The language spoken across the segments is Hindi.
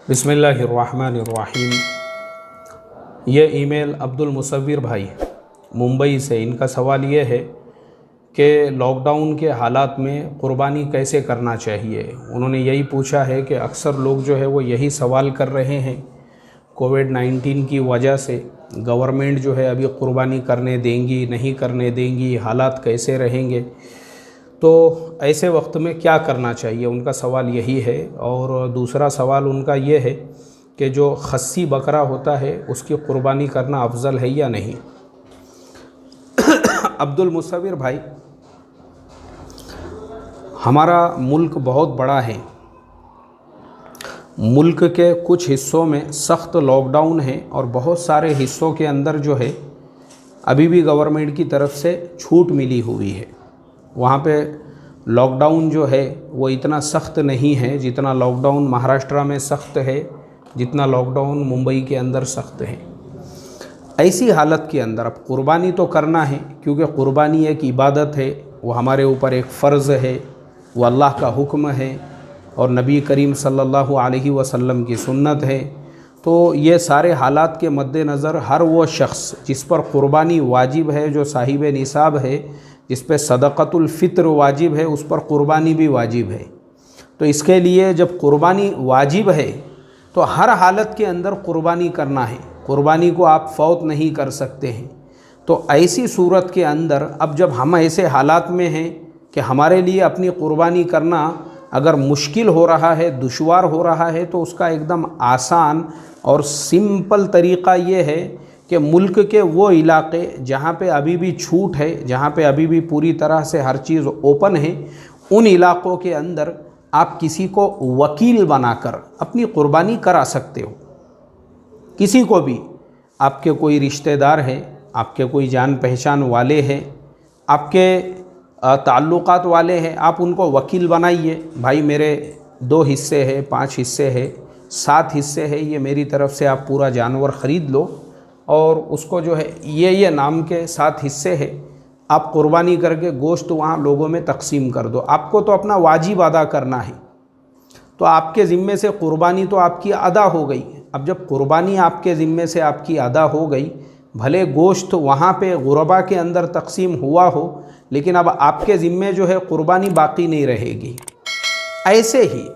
बिस्मिल्लाहिर्रहमानिर्रहीम। ये ईमेल अब्दुल मुसव्विर भाई मुंबई से, इनका सवाल ये है कि लॉकडाउन के हालात में क़ुरबानी कैसे करना चाहिए। उन्होंने यही पूछा है कि अक्सर लोग जो है वो यही सवाल कर रहे हैं, कोविड-19 की वजह से गवर्नमेंट जो है अभी क़ुरबानी करने देंगी नहीं करने देंगी, हालात कैसे रहेंगे, तो ऐसे वक्त में क्या करना चाहिए, उनका सवाल यही है। और दूसरा सवाल उनका ये है कि जो खस्सी बकरा होता है उसकी क़ुरबानी करना अफजल है या नहीं। अब्दुल मुसव्विर भाई, हमारा मुल्क बहुत बड़ा है, मुल्क के कुछ हिस्सों में सख्त लॉकडाउन है और बहुत सारे हिस्सों के अंदर जो है अभी भी गवर्नमेंट की तरफ से छूट मिली हुई है। वहाँ पे लॉकडाउन जो है वो इतना सख्त नहीं है जितना लॉकडाउन महाराष्ट्र में सख्त है, जितना लॉकडाउन मुंबई के अंदर सख्त है। ऐसी हालत के अंदर अब क़ुरबानी तो करना है, क्योंकि क़ुरबानी एक इबादत है, वो हमारे ऊपर एक फ़र्ज़ है, वो अल्लाह का हुक्म है और नबी करीम सल्लल्लाहु अलैहि वसल्लम की सुन्नत है। तो ये सारे हालात के मद्देनज़र हर वो शख्स जिस पर क़ुरबानी वाजिब है, जो साहिब निसाब है, जिस पे सदक़तुल फ़ित्र वाजिब है, उस पर क़ुरबानी भी वाजिब है। तो इसके लिए जब क़ुरबानी वाजिब है तो हर हालत के अंदर क़ुरबानी करना है, क़ुरबानी को आप फ़ौत नहीं कर सकते हैं। तो ऐसी सूरत के अंदर अब जब हम ऐसे हालात में हैं कि हमारे लिए अपनी क़ुरबानी करना अगर मुश्किल हो रहा है, दुश्वार हो रहा है, तो उसका एकदम आसान और सिंपल तरीक़ा ये है कि मुल्क के वो इलाक़े जहाँ पे अभी भी छूट है, जहाँ पे अभी भी पूरी तरह से हर चीज़ ओपन है, उन इलाक़ों के अंदर आप किसी को वकील बनाकर अपनी क़ुरबानी करा सकते हो। किसी को भी, आपके कोई रिश्तेदार है, आपके कोई जान पहचान वाले हैं, आपके ताल्लुकात वाले हैं, आप उनको वकील बनाइए। भाई मेरे 2 हिस्से हैं, 5 हिस्से हैं, 7 हिस्से हैं, ये मेरी तरफ़ से आप पूरा जानवर ख़रीद लो और उसको जो है ये नाम के 7 हिस्से हैं, आप क़ुरबानी करके गोश्त वहाँ लोगों में तकसीम कर दो। आपको तो अपना वाजिब अदा करना है, तो आपके ज़िम्मे से क़ुरबानी तो आपकी अदा हो गई। अब जब क़ुरबानी आपके ज़िम्मे से आपकी अदा हो गई, भले गोश्त वहाँ पे गुरबा के अंदर तकसीम हुआ हो, लेकिन अब आपके ज़िम्मे जो है क़ुरबानी बाकी नहीं रहेगी। ऐसे ही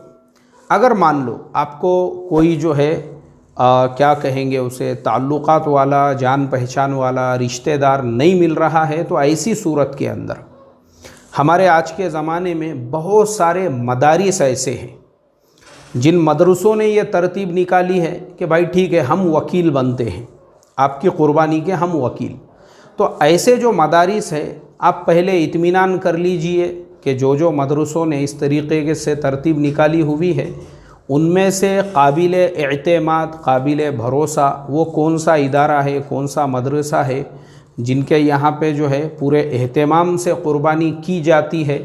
अगर मान लो आपको कोई जो है क्या कहेंगे उसे, ताल्लुकात वाला, जान पहचान वाला रिश्तेदार नहीं मिल रहा है, तो ऐसी सूरत के अंदर हमारे आज के ज़माने में बहुत सारे मदारिस ऐसे हैं जिन मदरसों ने ये तरतीब निकाली है कि भाई ठीक है, हम वकील बनते हैं आपकी क़ुरबानी के, हम वकील। तो ऐसे जो मदारिस है, आप पहले इत्मीनान कर लीजिए कि जो मदरसों ने इस तरीक़े से तरतीब निकाली हुई है, उनमें से काबिल एतमाद, काबिल भरोसा वो कौन सा इदारा है, कौन सा मदरसा है जिनके यहाँ पे जो है पूरे एहतमाम से क़ुरबानी की जाती है।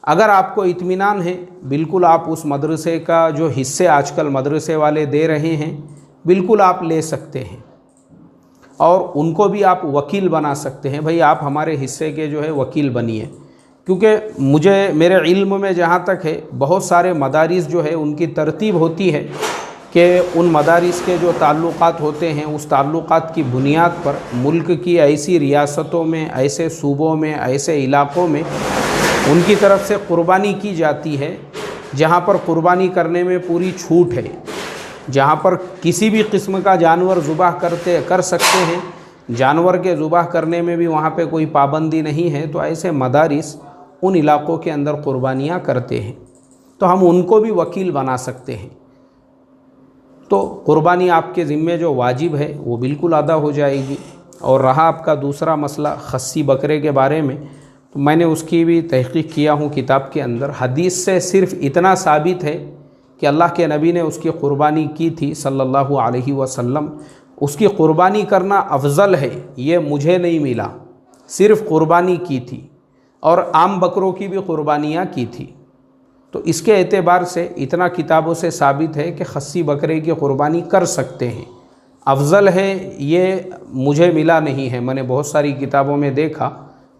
अगर आपको इत्मीनान है, बिल्कुल आप उस मदरसे का जो हिस्से आजकल मदरसे वाले दे रहे हैं, बिल्कुल आप ले सकते हैं और उनको भी आप वकील बना सकते हैं। भाई आप हमारे हिस्से के जो है वकील बनिए, क्योंकि मुझे मेरे इल्म में जहाँ तक है, बहुत सारे मदारिस जो है उनकी तरतीब होती है कि उन मदारिस के जो ताल्लुकात होते हैं, उस ताल्लुकात की बुनियाद पर मुल्क की ऐसी रियासतों में, ऐसे सूबों में, ऐसे इलाक़ों में उनकी तरफ से क़ुरबानी की जाती है जहाँ पर क़ुरबानी करने में पूरी छूट है, जहाँ पर किसी भी किस्म का जानवर ज़ुबाह कर सकते हैं, जानवर के ज़ुबाह करने में भी वहाँ पे कोई पाबंदी नहीं है। तो ऐसे मदारिस उन इलाक़ों के अंदर क़ुरबानियाँ करते हैं, तो हम उनको भी वकील बना सकते हैं। तो क़ुरबानी आपके ज़िम्मे जो वाजिब है वो बिल्कुल अदा हो जाएगी। और रहा आपका दूसरा मसला खस्सी बकरे के बारे में, तो मैंने उसकी भी तहक़ीक़ किया हूँ किताब के अंदर। हदीस से सिर्फ़ इतना साबित है कि अल्लाह के नबी ने उसकी क़ुरबानी की थी सल्लल्लाहु अलैहि वसल्लम। उसकी क़ुरबानी करना अफजल है ये मुझे नहीं मिला, सिर्फ़ क़ुरबानी की थी और आम बकरों की भी क़ुरबानियाँ की थी। तो इसके एतबार से इतना किताबों से साबित है कि खस्सी बकरे की क़ुरबानी कर सकते हैं। अफजल है ये मुझे मिला नहीं है, मैंने बहुत सारी किताबों में देखा,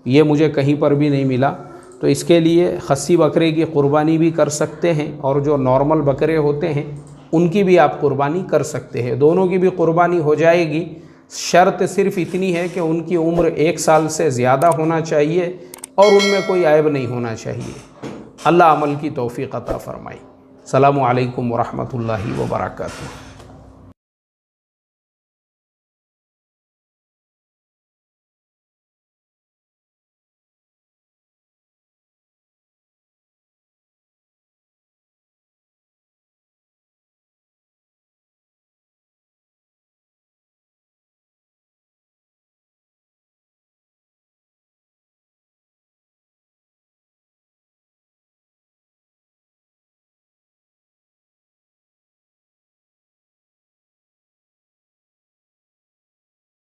ये मुझे कहीं पर भी नहीं मिला। तो इसके लिए खस्सी बकरे की क़ुरबानी भी कर सकते हैं और जो नॉर्मल बकरे होते हैं उनकी भी आप कुर्बानी कर सकते हैं। दोनों की भी कुर्बानी हो जाएगी। शर्त सिर्फ इतनी है कि उनकी उम्र 1 साल से ज़्यादा होना चाहिए और उनमें कोई ऐब नहीं होना चाहिए। अल्लाह अमल की तौफीक अता फ़रमाए। अस्सलामु अलैकुम व रहमतुल्लाहि व बरकातुहू।